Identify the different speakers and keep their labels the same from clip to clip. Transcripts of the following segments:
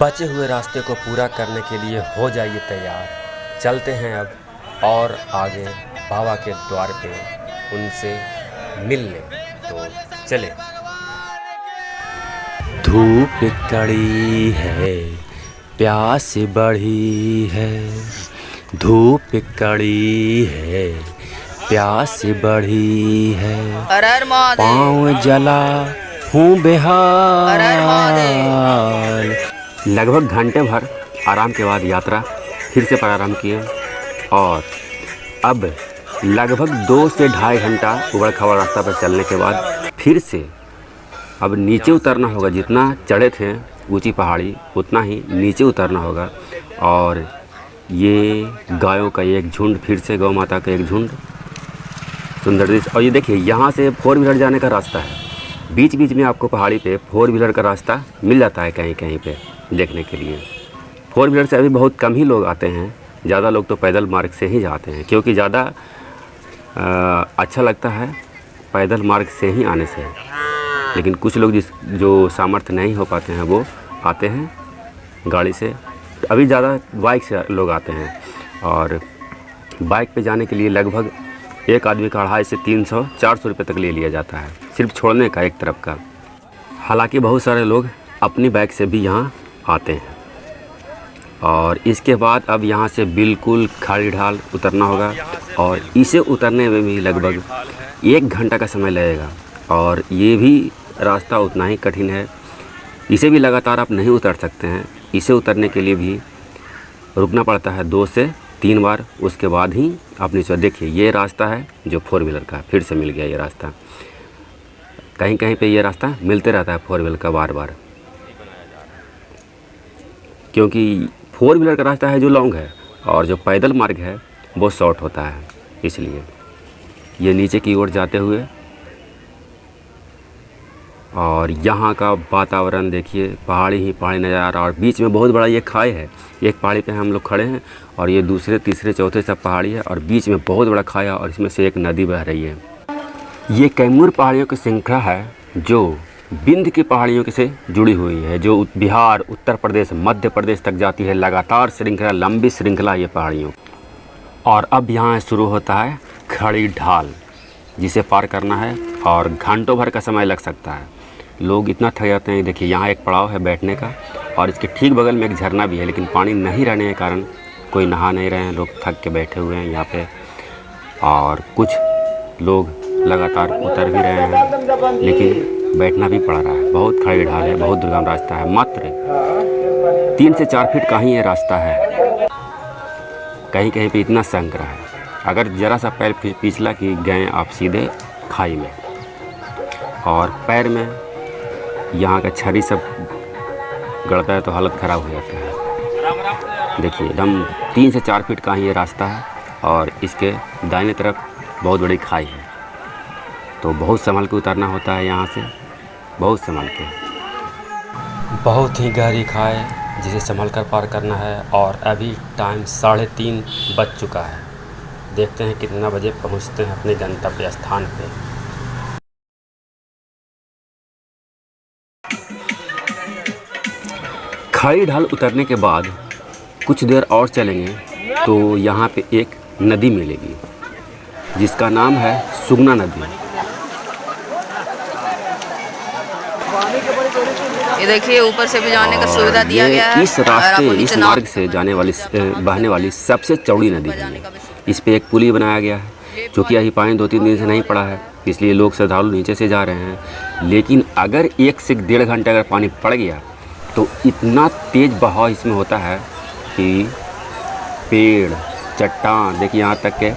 Speaker 1: बचे हुए रास्ते को पूरा करने के लिए हो जाइए तैयार। चलते हैं अब और आगे बाबा के द्वार पे उनसे मिलने। तो चले। धूप कड़ी है, प्यास बढ़ी है, धूप कड़ी है, प्यास बढ़ी है, पाँव जला हूँ बेहाल। लगभग घंटे भर आराम के बाद यात्रा फिर से प्रारंभ किए और अब लगभग 2 से ढाई घंटा उबड़ खाबड़ रास्ता पर चलने के बाद फिर से अब नीचे उतरना होगा। जितना चढ़े थे ऊंची पहाड़ी उतना ही नीचे उतरना होगा। और ये गायों का एक झुंड, फिर से गौ माता का एक झुंड, सुंदर दृश्य। और ये देखिए यहाँ से 4 व्हीलर जाने का रास्ता है। बीच बीच में आपको पहाड़ी पे 4 व्हीलर का रास्ता मिल जाता है कहीं कहीं पे देखने के लिए। 4 व्हीलर से अभी बहुत कम ही लोग आते हैं, ज़्यादा लोग तो पैदल मार्ग से ही जाते हैं, क्योंकि ज़्यादा अच्छा लगता है पैदल मार्ग से ही आने से। लेकिन कुछ लोग जो सामर्थ्य नहीं हो पाते हैं वो आते हैं गाड़ी से। अभी ज़्यादा बाइक से लोग आते हैं और बाइक पे जाने के लिए लगभग एक आदमी का 250 से 300-400 रुपये तक ले लिया जाता है, सिर्फ छोड़ने का एक तरफ का। हालांकि बहुत सारे लोग अपनी बाइक से भी यहाँ आते हैं। और इसके बाद अब यहाँ से बिल्कुल खाड़ी ढाल उतरना होगा और इसे उतरने में भी लगभग 1 घंटा का समय लगेगा। और ये भी रास्ता उतना ही कठिन है, इसे भी लगातार आप नहीं उतर सकते हैं। इसे उतरने के लिए भी रुकना पड़ता है 2 से 3 बार, उसके बाद ही आप नीचे। देखिए ये रास्ता है जो 4 व्हीलर का, फिर से मिल गया ये रास्ता। कहीं कहीं पे ये रास्ता मिलते रहता है 4 व्हीलर का बार बार, क्योंकि 4 व्हीलर का रास्ता है जो लॉन्ग है और जो पैदल मार्ग है वो शॉर्ट होता है। इसलिए ये नीचे की ओर जाते हुए, और यहाँ का वातावरण देखिए, पहाड़ी ही पहाड़ी नज़र आ रहा है। और बीच में बहुत बड़ा ये खाई है। एक पहाड़ी पे हम लोग खड़े हैं और ये दूसरे तीसरे चौथे सब पहाड़ी है और बीच में बहुत बड़ा खाई है और इसमें से एक नदी बह रही है। ये कैमूर पहाड़ियों की श्रृंखला है जो विंध्य की पहाड़ियों से जुड़ी हुई है, जो बिहार, उत्तर प्रदेश, मध्य प्रदेश तक जाती है। लगातार श्रृंखला, लंबी श्रृंखला ये पहाड़ियों। और अब यहाँ शुरू होता है खड़ी ढाल, जिसे पार करना है और घंटों भर का समय लग सकता है। लोग इतना थक जाते हैं। देखिए यहाँ एक पड़ाव है बैठने का और इसके ठीक बगल में एक झरना भी है, लेकिन पानी नहीं रहने के कारण कोई नहा नहीं रहे हैं। लोग थक के बैठे हुए हैं यहाँ पे और कुछ लोग लगातार उतर भी रहे हैं, लेकिन बैठना भी पड़ रहा है। बहुत खड़ी ढाल है, बहुत दुर्गम रास्ता है। मात्र 3 से 4 फीट का ही ये रास्ता है। कहीं कहीं पे इतना संकरा है, अगर ज़रा सा पैर पिछला कि गए आप सीधे खाई में। और पैर में यहाँ का छरी सब गड़ता है तो हालत ख़राब हो जाता है। देखिए एकदम 3 से 4 फीट का ही ये रास्ता है और इसके दाहिने तरफ बहुत बड़ी खाई है, तो बहुत संभल के उतरना होता है यहाँ से, बहुत संभल के। बहुत ही गहरी खाई जिसे संभल कर पार करना है। और अभी टाइम 3:30 बज चुका है। देखते हैं कितना बजे पहुँचते हैं अपने गंतव्य स्थान पे। खाड़ी ढाल उतरने के बाद कुछ देर और चलेंगे तो यहाँ पे एक नदी मिलेगी जिसका नाम है सुगना नदी।
Speaker 2: ये देखिए ऊपर से भी जाने का सुविधा दिया गया है।
Speaker 1: इस रास्ते, इस मार्ग से जाने वाली बहने वाली सबसे चौड़ी नदी है। इस पे एक पुल बनाया गया है, जो कि अभी पानी 2-3 दिन से नहीं पड़ा है, इसलिए लोग श्रद्धालु नीचे से जा रहे हैं। लेकिन अगर 1 से 1.5 घंटे अगर पानी पड़ गया तो इतना तेज़ बहाव इसमें होता है कि पेड़, चट्टान, देखिए यहाँ तक के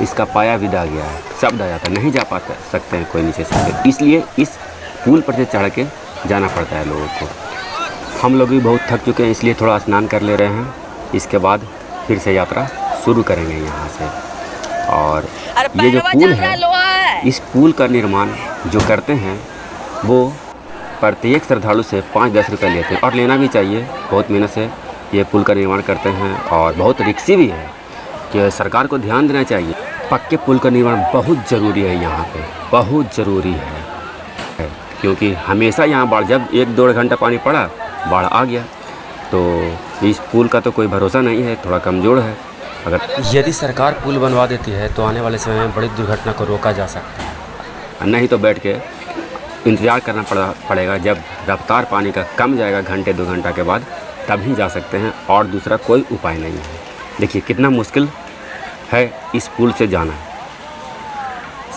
Speaker 1: इसका पाया भी दा गया है, सब दा जाता है, नहीं जा पाते सकते हैं कोई नीचे से। इसलिए इस पुल पर से चढ़ के जाना पड़ता है लोगों को। हम लोग भी बहुत थक चुके हैं, इसलिए थोड़ा स्नान कर ले रहे हैं। इसके बाद फिर से यात्रा शुरू करेंगे यहाँ से। और ये जो पुल है, इस पुल का निर्माण जो करते हैं वो प्रत्येक श्रद्धालु से 5-10 रुपये लेते हैं और लेना भी चाहिए। बहुत मेहनत से ये पुल का निर्माण करते हैं और बहुत रिक्सी भी है कि सरकार को ध्यान देना चाहिए। पक्के पुल का निर्माण बहुत ज़रूरी है यहाँ पे, बहुत ज़रूरी है, क्योंकि हमेशा यहाँ बाढ़, जब 1-2 घंटा पानी पड़ा बाढ़ आ गया। तो इस पुल का तो कोई भरोसा नहीं है, थोड़ा कमज़ोर है। अगर यदि सरकार पुल बनवा देती है तो आने वाले समय में बड़ी दुर्घटना को रोका जा सकता है, नहीं तो बैठ के इंतज़ार करना पड़ेगा। जब रफ्तार पानी का कम जाएगा घंटे 2 घंटा के बाद, तभी जा सकते हैं, और दूसरा कोई उपाय नहीं है। देखिए कितना मुश्किल है इस पुल से जाना।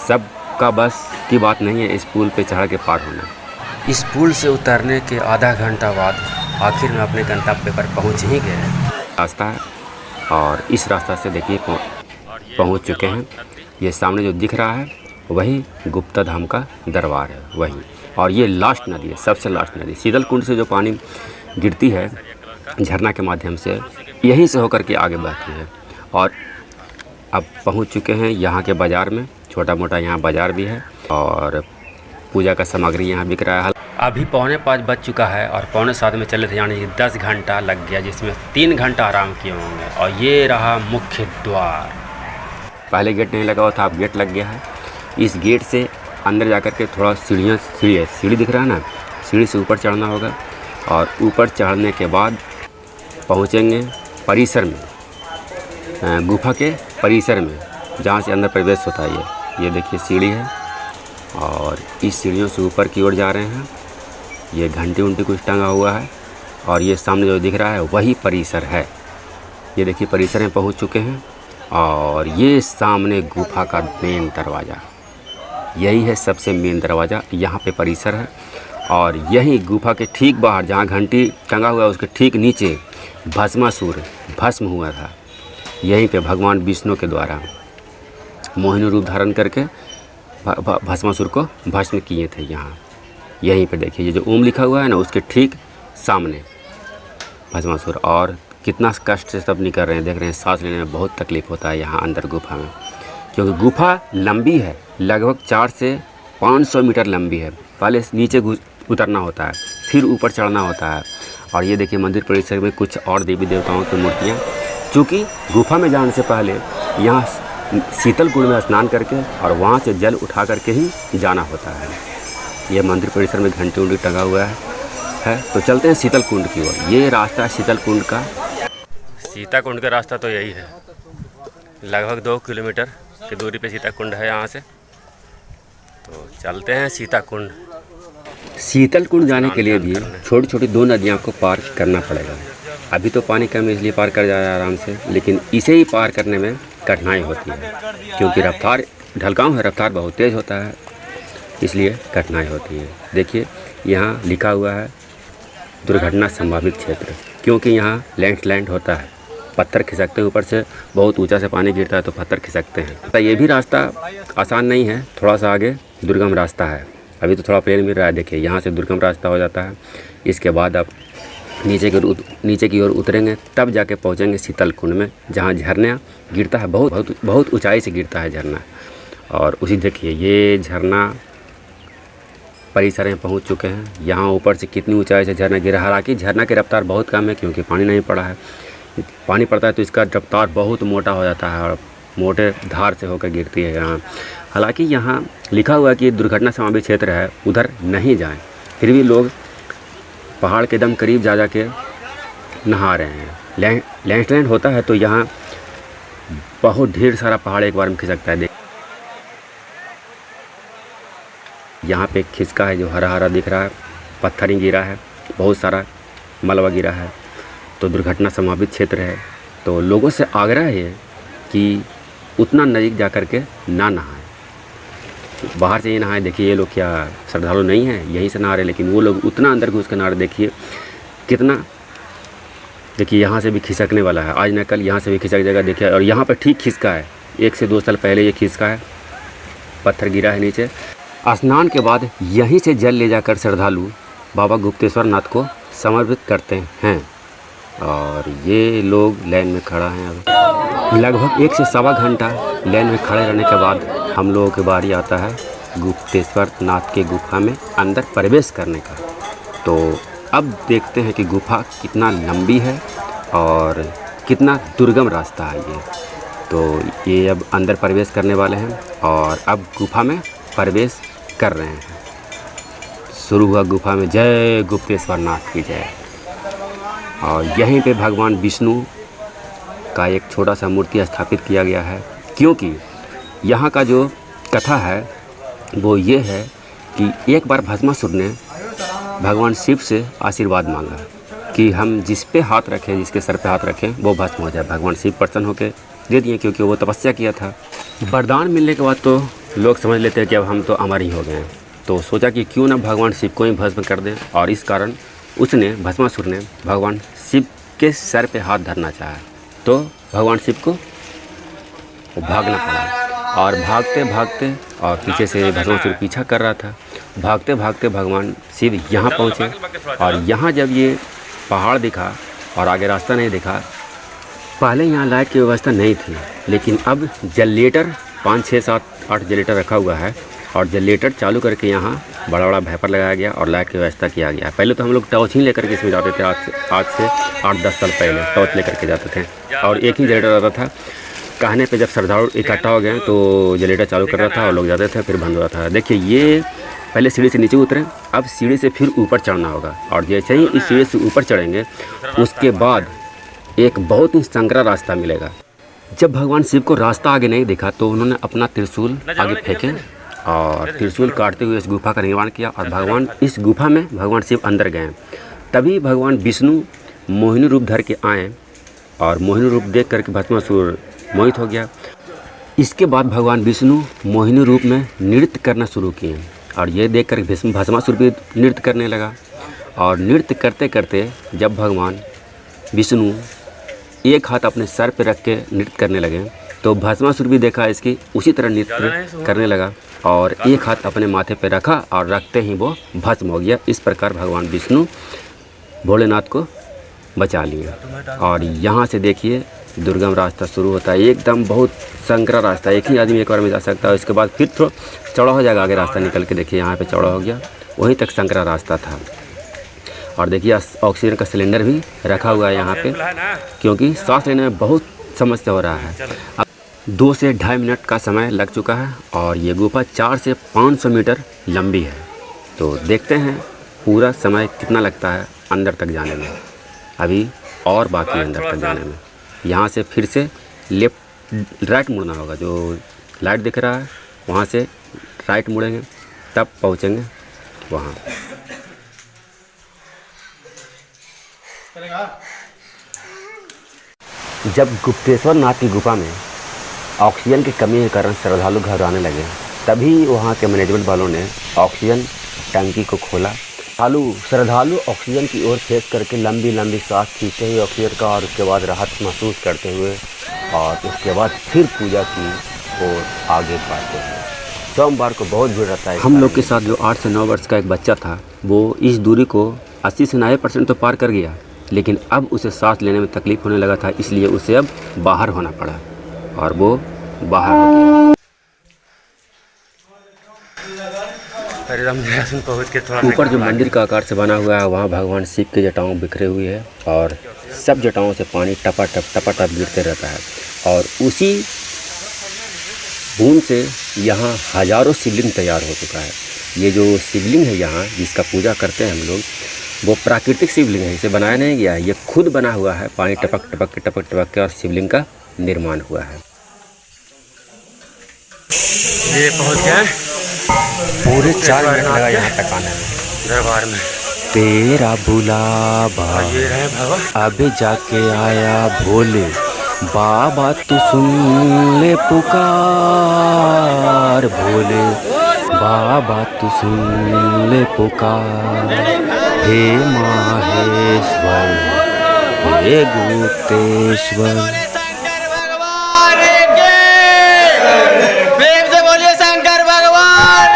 Speaker 1: सबका बस की बात नहीं है इस पुल पे चढ़ के पार होना। इस पुल से उतरने के आधा घंटा बाद आखिर में अपने गंतव्य पर पहुंच ही गए। रास्ता है और इस रास्ता से देखिए पहुंच चुके हैं। ये सामने जो दिख रहा है वही गुप्ता धाम का दरबार है, वही। और ये लास्ट नदी है, सबसे लास्ट नदी। शीतल कुंड से जो पानी गिरती है झरना के माध्यम से, यहीं से होकर के आगे बहती है। और अब पहुंच चुके हैं यहाँ के बाज़ार में। छोटा मोटा यहाँ बाज़ार भी है और पूजा का सामग्री यहाँ बिक रहा है। अभी 4:45 बज चुका है और 6:45 में चले थे, यानी कि 10 घंटा लग गया, जिसमें 3 घंटा आराम किए होंगे। और ये रहा मुख्य द्वार। पहले गेट नहीं लगा हुआ था, अब गेट लग गया है। इस गेट से अंदर जाकर के थोड़ा सीढ़ी दिख रहा है ना, सीढ़ी से ऊपर चढ़ना होगा। और ऊपर चढ़ने के बाद पहुँचेंगे परिसर में, गुफा के परिसर में, जहाँ से अंदर प्रवेश होता है। ये देखिए सीढ़ी है और इस सीढ़ियों से ऊपर की ओर जा रहे हैं। ये घंटी उंटी कुछ टंगा हुआ है और ये सामने जो दिख रहा है वही परिसर है। ये देखिए परिसर में पहुंच चुके हैं और ये सामने गुफा का मेन दरवाज़ा, यही है सबसे मेन दरवाज़ा। यहाँ पे परिसर है और यही गुफा के ठीक बाहर जहाँ घंटी टंगा हुआ है उसके ठीक नीचे भस्मासुर भस्म हुआ था। यहीं पे भगवान विष्णु के द्वारा मोहिनी रूप धारण करके भस्मासुर को भस्म किए थे। यहाँ यहीं पे देखिए ये जो ओम लिखा हुआ है ना, उसके ठीक सामने भस्मासुर। और कितना कष्ट से सब निकल रहे हैं, देख रहे हैं। सांस लेने में बहुत तकलीफ़ होता है यहाँ अंदर गुफा में, क्योंकि गुफा लंबी है, लगभग 400 से 500 मीटर लंबी है। पहले नीचे उतरना होता है, फिर ऊपर चढ़ना होता है। और ये देखिए मंदिर परिसर में कुछ और देवी देवताओं की मूर्तियाँ। चूँकि गुफा में जाने से पहले यहाँ शीतल कुंड में स्नान करके और वहाँ से जल उठा करके ही जाना होता है। ये मंदिर परिसर में घंटी उंटी टंगा हुआ है। तो चलते हैं शीतल कुंड की ओर। ये रास्ता है शीतल कुंड का। सीता कुंड का रास्ता तो यही है, लगभग 2 किलोमीटर की दूरी पे सीता कुंड है यहाँ से। तो चलते हैं सीता कुंड। शीतल कुंड जाने के लिए भी छोटी छोटी 2 नदियाँ को पार करना पड़ेगा। अभी तो पानी कम है इसलिए पार कर जा रहा है आराम से, लेकिन इसे ही पार करने में कठिनाई होती है, क्योंकि रफ्तार ढलकाव है, रफ्तार बहुत तेज़ होता है, इसलिए कठिनाई होती है। देखिए यहाँ लिखा हुआ है दुर्घटना संभावित क्षेत्र, क्योंकि यहाँ लैंडस्लाइड होता है, पत्थर खिसकते हैं ऊपर से, बहुत ऊंचा से पानी गिरता है तो पत्थर खिसकते हैं। तो ये भी रास्ता आसान नहीं है, थोड़ा सा आगे दुर्गम रास्ता है। अभी तो थोड़ा प्लेन मिल रहा है, देखिए यहाँ से दुर्गम रास्ता हो जाता है। इसके बाद आप नीचे की ओर उतरेंगे, तब जाके पहुँचेंगे शीतल कुंड में, जहाँ झरना गिरता है, बहुत ऊंचाई से गिरता है झरना। और उसी देखिए ये झरना परिसर में पहुँच चुके हैं। यहाँ ऊपर से कितनी ऊंचाई से झरना गिरा। हालांकि झरना की रफ्तार बहुत कम है, क्योंकि पानी नहीं पड़ा है। पानी पड़ता है तो इसका रफ्तार बहुत मोटा हो जाता है और मोटे धार से होकर गिरती है यहाँ। हालांकि यहाँ लिखा हुआ है कि दुर्घटना संभावित क्षेत्र है, उधर नहीं जाएं, फिर भी लोग पहाड़ के एकदम करीब जा के नहा रहे हैं। लैंडस्लाइड होता है तो यहाँ बहुत ढेर सारा पहाड़ एक बार में खिसकता है। देख यहाँ पे खिसका है जो हरा हरा दिख रहा है, पत्थर ही गिरा है, बहुत सारा मलबा गिरा है। तो दुर्घटना संभावित क्षेत्र है, तो लोगों से आग्रह है कि उतना नज़दीक जा कर के ना नहाएं, बाहर से ही नहाएं। देखिए ये लोग क्या श्रद्धालु नहीं हैं, यहीं से नहा रहे, लेकिन वो लोग उतना अंदर घुस कर नहा रहे। देखिए कितना, देखिए यहाँ से भी खिसकने वाला है, आज न कल यहाँ से भी खिसक जाएगा। देखिए और यहाँ पर ठीक खिसका है, 1 से 2 साल पहले ये खिसका है, पत्थर गिरा है नीचे। स्नान के बाद यहीं से जल ले जाकर श्रद्धालु बाबा गुप्तेश्वर नाथ को समर्पित करते हैं। और ये लोग लाइन में खड़ा हैं। अब लगभग 1 से सवा घंटा लाइन में खड़े रहने के बाद हम लोगों की बारी आता है गुप्तेश्वर नाथ के गुफा में अंदर प्रवेश करने का। तो अब देखते हैं कि गुफा कितना लंबी है और कितना दुर्गम रास्ता है ये। तो ये अब अंदर प्रवेश करने वाले हैं और अब गुफा में प्रवेश कर रहे हैं। शुरू हुआ गुफा में, जय गुप्तेश्वर नाथ की जय। और यहीं पे भगवान विष्णु का एक छोटा सा मूर्ति स्थापित किया गया है, क्योंकि यहाँ का जो कथा है वो ये है कि एक बार भस्मासुर ने भगवान शिव से आशीर्वाद मांगा कि हम जिस पे हाथ रखें, जिसके सर पे हाथ रखें वो भस्म हो जाए। भगवान शिव प्रसन्न होकर दे दिए, क्योंकि वो तपस्या किया था। वरदान मिलने के बाद तो लोग समझ लेते हैं कि अब हम तो अमर ही हो गए हैं, तो सोचा कि क्यों ना भगवान शिव को ही भस्म कर दें, और इस कारण उसने भस्मासुर ने भगवान शिव के सर पे हाथ धरना चाहा, तो भगवान शिव को भागना पड़ा। और भागते भागते, और पीछे से भस्मासुर पीछा कर रहा था, भागते भागते भगवान शिव यहाँ पहुँचे। और यहाँ जब ये पहाड़ दिखा और आगे रास्ता नहीं दिखा, पहले यहाँ लाइट की व्यवस्था नहीं थी, लेकिन अब जनरेटर 5, 6, 7, 8 जनरेटर रखा हुआ है, और जनरेटर चालू करके यहाँ बड़ा बड़ा वाइपर लगाया गया और लाइट की व्यवस्था किया गया है। पहले तो हम लोग टॉर्च ही लेकर के इसमें जाते थे, आज से 8-10 साल पहले टॉर्च लेकर के जाते थे, और एक ही जनरेटर आता था। कहने पे जब श्रद्धालु इकट्ठा हो गए तो जनरेटर चालू कर रहा था और लोग जाते थे, फिर बंद हो रहा था। देखिए, ये पहले सीढ़ी से नीचे उतरे, अब सीढ़ी से फिर ऊपर चढ़ना होगा, और जैसे ही इस सीढ़ी से ऊपर चढ़ेंगे उसके बाद एक बहुत ही संकरा रास्ता मिलेगा। जब भगवान शिव को रास्ता आगे नहीं दिखा तो उन्होंने अपना त्रिशूल आगे फेंके और त्रिशूल काटते हुए इस गुफा का निर्माण किया, और भगवान इस गुफा में भगवान शिव अंदर गए। तभी भगवान विष्णु मोहिनी रूप धर के आए, और मोहिनी रूप देख करके भस्मासुर मोहित हो गया। इसके बाद भगवान विष्णु मोहिनी रूप में नृत्य करना शुरू किए, और ये देख कर भस्मासुर भी नृत्य करने लगा। और नृत्य करते करते जब भगवान विष्णु एक हाथ अपने सर पर रख के नृत्य करने लगे, तो भस्मासुर भी देखा इसकी उसी तरह नृत्य करने लगा, और एक हाथ अपने माथे पर रखा और रखते ही वो भस्म हो गया। इस प्रकार भगवान विष्णु भोलेनाथ को बचा लिए। और यहाँ से देखिए दुर्गम रास्ता शुरू होता है, एकदम बहुत संकरा रास्ता, एक ही आदमी एक बार में जा सकता है। उसके बाद फिर थोड़ा चौड़ा हो जाएगा, आगे रास्ता निकल के देखिए यहाँ पे चौड़ा हो गया, वहीं तक संकरा रास्ता था। और देखिए ऑक्सीजन का सिलेंडर भी रखा हुआ है यहाँ पे, क्योंकि सांस लेने में बहुत समस्या हो रहा है। अब 2 से 2.5 मिनट का समय लग चुका है, और ये गुफा 4 से 500 मीटर लंबी है। तो देखते हैं पूरा समय कितना लगता है अंदर तक जाने में। अभी और बाकी अंदर तक जाने में। यहाँ से फिर से लेफ्ट राइट मुड़ना होगा, जो लाइट दिख रहा है वहाँ से राइट मुड़ेंगे तब पहुँचेंगे वहाँ। जब गुप्तेश्वर नाथ की गुफा में ऑक्सीजन की कमी के कारण श्रद्धालु घबराने लगे, तभी वहाँ के मैनेजमेंट वालों ने ऑक्सीजन टंकी को खोला। श्रद्धालु ऑक्सीजन की ओर फेंक करके लंबी लंबी सांस खींचते हुए ऑक्सीजन का, और उसके बाद राहत महसूस करते हुए, और उसके बाद फिर पूजा की ओर आगे बढ़ते हैं। सोमवार को बहुत भीड़ रहता है। हम लोग के साथ जो 8 से 9 वर्ष का एक बच्चा था, वो इस दूरी को 80 से 90% तो पार कर गया, लेकिन अब उसे सांस लेने में तकलीफ होने लगा था, इसलिए उसे अब बाहर होना पड़ा, और वो बाहर हो गया। ऊपर जो मंदिर का आकार से बना हुआ है, वहाँ भगवान शिव के जटाओं बिखरे हुए हैं, और सब जटाओं से पानी टपा गिरते रहता है, और उसी बूंद से यहाँ हजारों शिवलिंग तैयार हो चुका है। ये जो शिवलिंग है यहाँ जिसका पूजा करते हैं हम लोग, वो प्राकृतिक शिवलिंग है, इसे बनाया नहीं गया है, ये खुद बना हुआ है, पानी टपक के और शिवलिंग का निर्माण हुआ है।
Speaker 3: ये पहुँच गया
Speaker 1: पूरे 4 मिनट लगा यहाँ तक आने में
Speaker 3: दरबार में।
Speaker 1: तेरा बुलावा अब जाके आया भोले बाबा, तू सुन ले पुकार, भोले बाबा तू सुन ले पुकार। हे माहेश्वर हे गुप्तेश्वर।
Speaker 3: शंकर भगवान